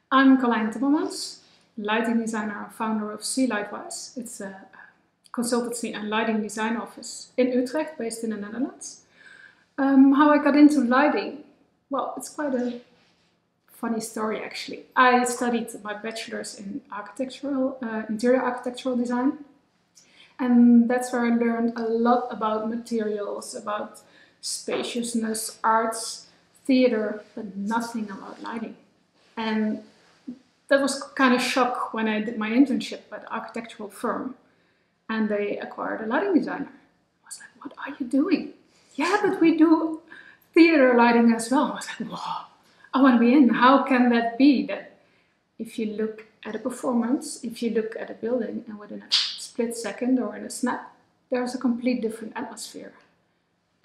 I'm Carlijn Timmermans, lighting designer and founder of C.Light.Wise. It's a consultancy and lighting design office in Utrecht, based in the Netherlands. How I got into lighting? Well, it's quite a funny story actually. I studied my bachelor's in interior architectural design. And that's where I learned a lot about materials, about spaciousness, arts, theater, but nothing about lighting. And that was kind of shock when I did my internship at an architectural firm and they acquired a lighting designer. I was like, what are you doing? Yeah, but we do theater lighting as well. I was like, whoa, I want to be in. How can that be that if you look at a performance, if you look at a building and within a split second or in a snap, there's a complete different atmosphere.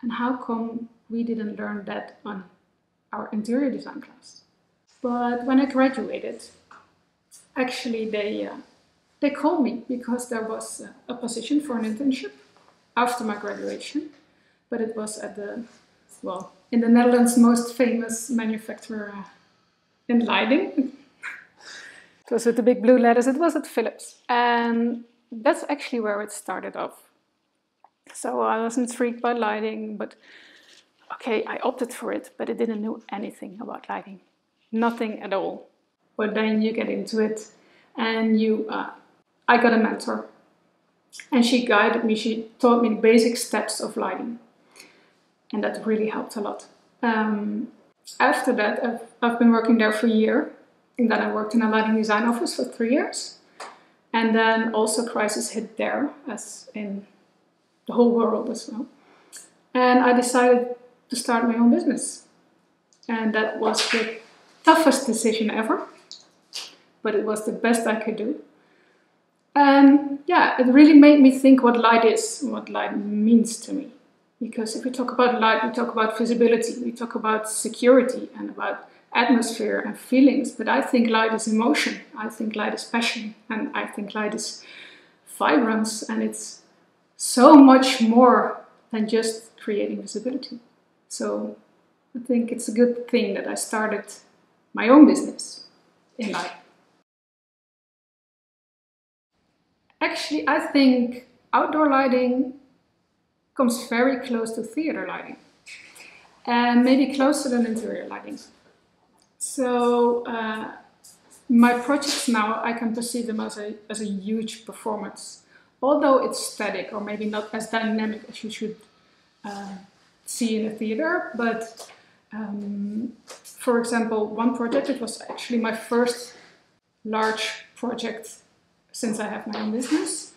And how come we didn't learn that on our interior design class? But when I graduated, actually they called me because there was a position for an internship after my graduation, but it was at in the Netherlands' most famous manufacturer in lighting. It was with the big blue letters, it was at Philips. And that's actually where it started off. So I was intrigued by lighting, but okay, I opted for it, but I didn't know anything about lighting. Nothing at all. But then you get into it and I got a mentor. And she guided me, she taught me the basic steps of lighting. And that really helped a lot. After that, I've been working there for a year. And then I worked in a lighting design office for 3 years. And then also crisis hit there, as in the whole world as well. And I decided to start my own business. And that was the toughest decision ever. But it was the best I could do. And yeah, it really made me think what light is, what light means to me. Because if we talk about light, we talk about visibility, we talk about security and about atmosphere and feelings. But I think light is emotion, I think light is passion, and I think light is vibrance. And it's so much more than just creating visibility. So I think it's a good thing that I started my own business in light. Actually, I think outdoor lighting comes very close to theater lighting and maybe closer than interior lighting. So my projects now, I can perceive them as a huge performance, although it's static or maybe not as dynamic as you should see in a theater. But for example, one project, it was actually my first large project since I have my own business.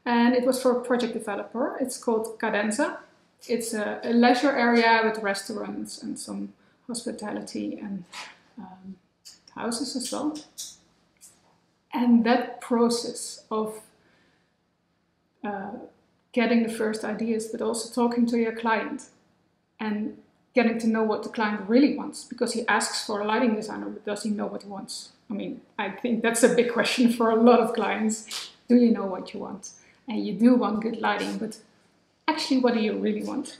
And it was for a project developer. It's called Cadenza. It's a leisure area with restaurants and some hospitality and houses as well. And that process of getting the first ideas, but also talking to your client and getting to know what the client really wants, because he asks for a lighting designer, but does he know what he wants? I mean, I think that's a big question for a lot of clients. Do you know what you want? And you do want good lighting, but actually, what do you really want?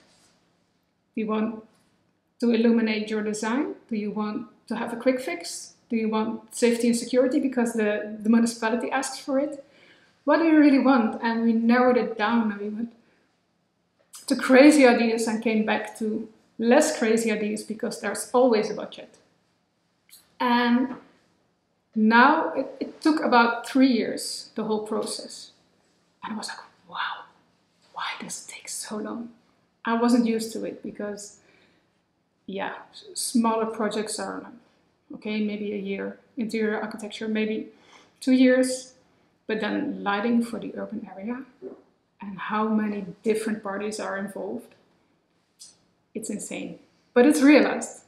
Do you want to illuminate your design? Do you want to have a quick fix? Do you want safety and security because the municipality asks for it? What do you really want? And we narrowed it down and we went to crazy ideas and came back to less crazy ideas because there's always a budget. And now it took about 3 years, the whole process. And I was like, wow, why does it take so long? I wasn't used to it because, yeah, smaller projects are, okay, maybe a year. Interior architecture, maybe 2 years. But then lighting for the urban area and how many different parties are involved. It's insane. But it's realized,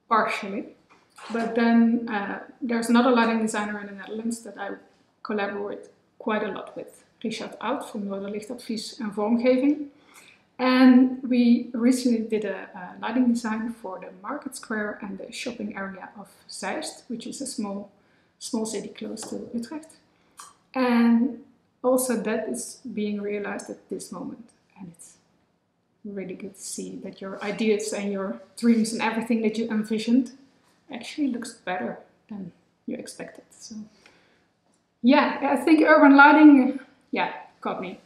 partially. But then there's another lighting designer in the Netherlands that I collaborate quite a lot with. Richard Oud from Noorderlichtadvies en Vormgeving. And we recently did a lighting design for the market square and the shopping area of Zeist, which is a small city close to Utrecht. And also that is being realized at this moment. And it's really good to see that your ideas and your dreams and everything that you envisioned actually looks better than you expect it. So yeah, I think urban lighting, yeah, got me.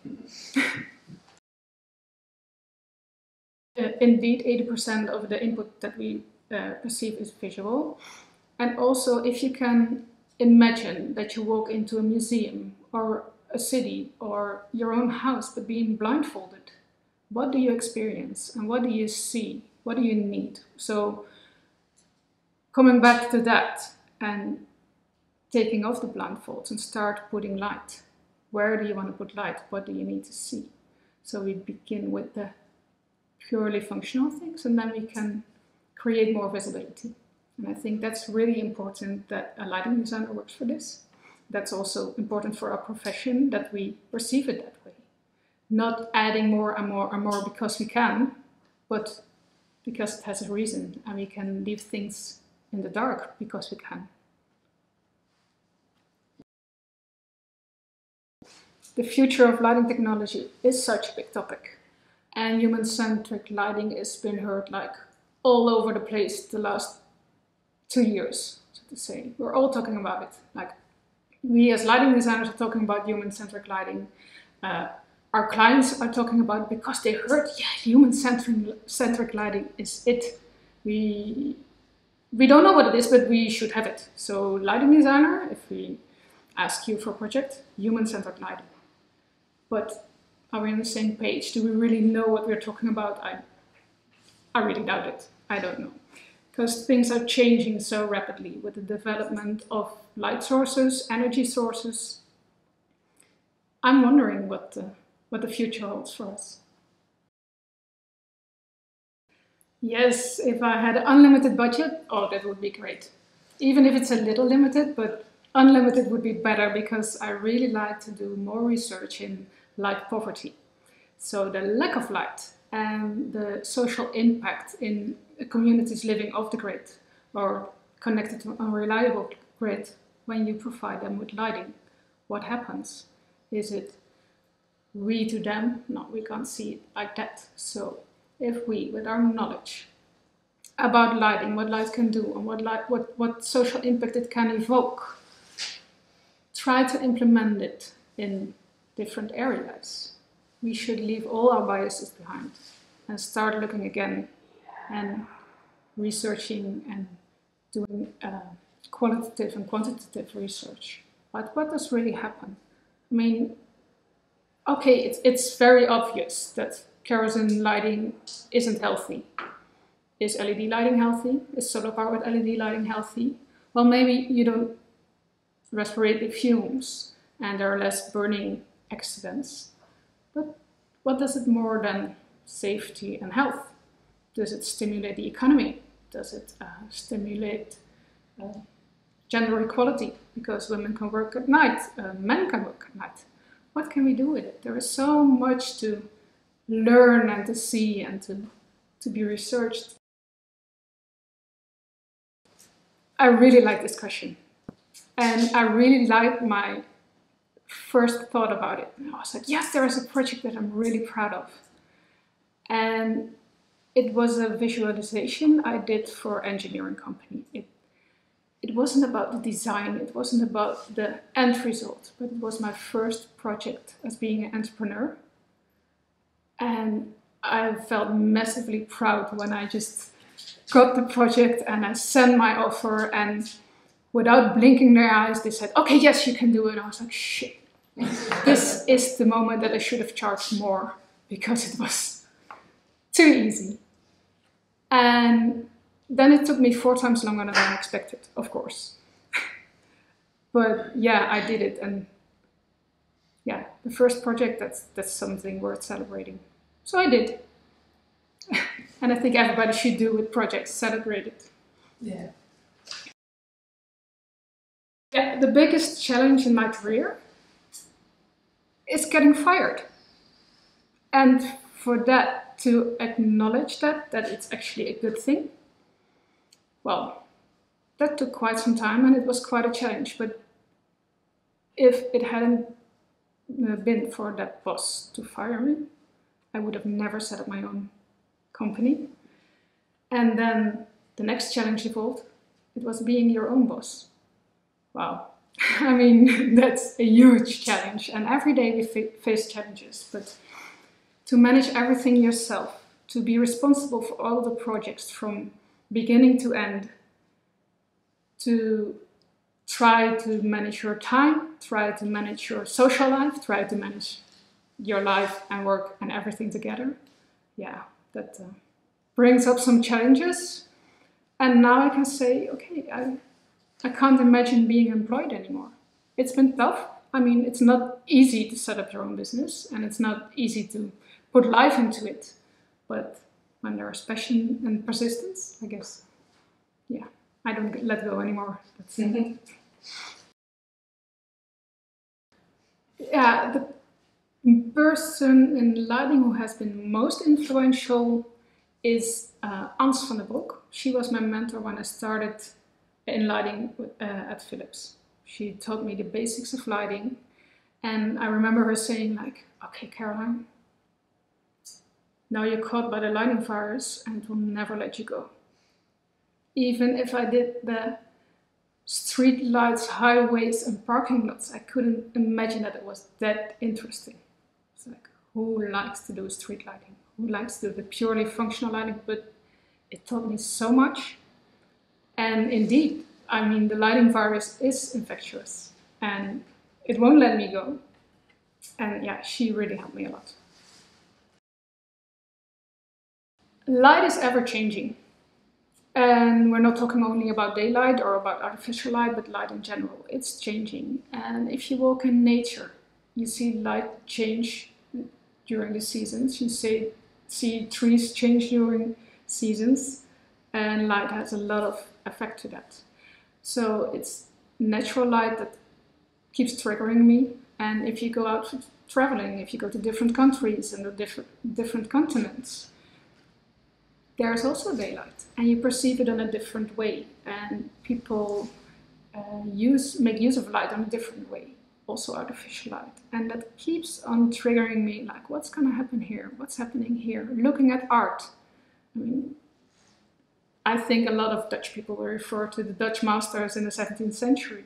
Indeed, 80% of the input that we perceive is visual. And also, if you can imagine that you walk into a museum or a city or your own house, but being blindfolded, what do you experience and what do you see? What do you need? So coming back to that and taking off the blindfolds and start putting light. Where do you want to put light? What do you need to see? So we begin with the purely functional things, and then we can create more visibility. And I think that's really important that a lighting designer works for this. That's also important for our profession, that we perceive it that way. Not adding more and more and more because we can, but because it has a reason, and we can leave things in the dark because we can. The future of lighting technology is such a big topic, and human-centric lighting has been heard like all over the place the last 2 years, so to say. We're all talking about it. Like, we as lighting designers are talking about human-centric lighting. Our clients are talking about it because they heard, yeah, human-centric lighting is it. We don't know what it is, but we should have it. So lighting designer, if we ask you for a project, human-centered lighting. But are we on the same page? Do we really know what we're talking about? I really doubt it. I don't know. Because things are changing so rapidly with the development of light sources, energy sources. I'm wondering what the future holds for us. Yes, if I had an unlimited budget, oh, that would be great. Even if it's a little limited, but unlimited would be better, because I really like to do more research in light poverty. So the lack of light and the social impact in communities living off the grid or connected to an unreliable grid when you provide them with lighting. What happens? Is it we to them? No, we can't see it like that. So if we, with our knowledge about lighting, what light can do and what social impact it can evoke, try to implement it in different areas, we should leave all our biases behind and start looking again and researching and doing qualitative and quantitative research. But what does really happen? I mean, okay, it's very obvious that kerosene lighting isn't healthy. Is LED lighting healthy? Is solar-powered LED lighting healthy? Well, maybe you don't respirate the fumes and there are less burning accidents. But what does it more than safety and health? Does it stimulate the economy? Does it stimulate gender equality? Because women can work at night, men can work at night. What can we do with it? There is so much to learn and to see and to be researched. I really like this question. And I really like my first thought about it. I was like, yes, there is a project that I'm really proud of. And it was a visualization I did for an engineering company. It wasn't about the design, it wasn't about the end result, but it was my first project as being an entrepreneur. And I felt massively proud when I just got the project and I sent my offer, and without blinking their eyes, they said, okay, yes, you can do it. And I was like, shit, this is the moment that I should have charged more, because it was too easy. And then it took me 4 times longer than I expected, of course. But yeah, I did it. And yeah, the first project, that's something worth celebrating. So I did. And I think everybody should do with projects, celebrate it. Yeah. Yeah, the biggest challenge in my career is getting fired. And for that, to acknowledge that it's actually a good thing, well, that took quite some time and it was quite a challenge. But if it hadn't been for that boss to fire me, I would have never set up my own company. And then the next challenge evolved. It was being your own boss. wow. I mean, that's a huge challenge, and every day we face challenges, but to manage everything yourself, to be responsible for all the projects from beginning to end, to try to manage your time, try to manage your social life, try to manage your life and work and everything together. Yeah, that brings up some challenges. And now I can say, okay, I can't imagine being employed anymore. It's been tough. I mean, it's not easy to set up your own business, and it's not easy to put life into it. But when there's passion and persistence, I guess, yeah, I don't let go anymore. That's it. Yeah, the person in lighting who has been most influential is Ans van der Broek. She was my mentor when I started in lighting at Philips. She taught me the basics of lighting, and I remember her saying like, okay, Carlijn, now you're caught by the lighting virus and it will never let you go. Even if I did the street lights, highways and parking lots, I couldn't imagine that it was that interesting. It's like, who likes to do street lighting? Who likes to do the purely functional lighting? But it taught me so much. And indeed, I mean, the lighting virus is infectious and it won't let me go. And yeah, she really helped me a lot. Light is ever changing. And we're not talking only about daylight or about artificial light, but light in general. It's changing. And if you walk in nature, you see light change during the seasons. You see trees change during seasons, and light has a lot of effect to that. So it's natural light that keeps triggering me. And if you go out traveling, if you go to different countries and different continents, there's also daylight, and you perceive it in a different way, and people make use of light in a different way, also artificial light, and that keeps on triggering me, like, what's going to happen here? What's happening here? Looking at art, I mean, I think a lot of Dutch people will refer to the Dutch masters in the 17th century.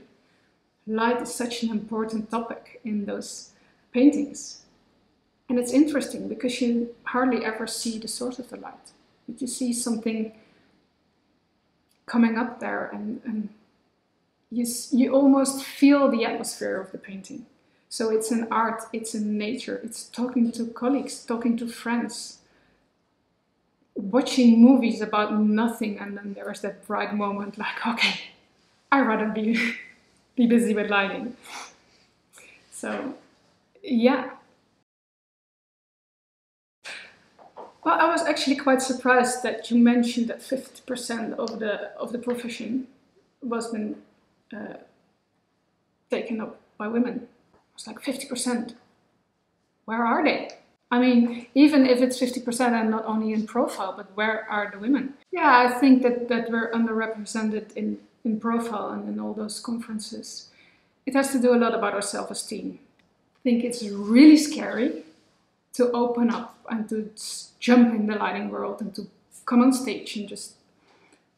Light is such an important topic in those paintings, and it's interesting because you hardly ever see the source of the light. But you see something coming up there, and you almost feel the atmosphere of the painting. So it's in art, it's in nature, it's talking to colleagues, talking to friends, watching movies about nothing, and then there's that bright moment like, okay, I'd rather be busy with lighting. So, yeah. Well, I was actually quite surprised that you mentioned that 50% of the profession was been taken up by women. I was like, 50%? Where are they? I mean, even if it's 50% and not only in profile, but where are the women? Yeah, I think that we're underrepresented in profile and in all those conferences. It has to do a lot about our self-esteem. I think it's really scary to open up and to jump in the lighting world and to come on stage and just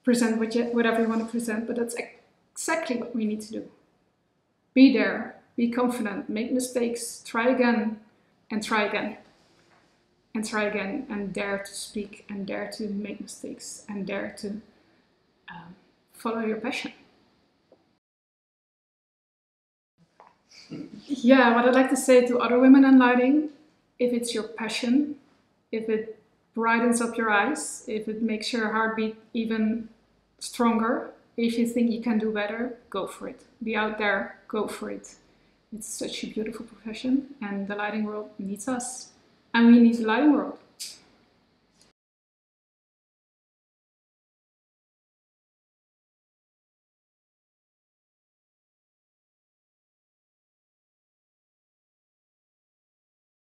present whatever you want to present, but that's exactly what we need to do. Be there, be confident, make mistakes, try again, and try again, and try again, and dare to speak, and dare to make mistakes, and dare to follow your passion. Yeah, what I'd like to say to other women in lighting, if it's your passion, if it brightens up your eyes, if it makes your heartbeat even stronger, if you think you can do better, go for it. Be out there, go for it. It's such a beautiful profession, and the lighting world needs us. And we need the lighting world.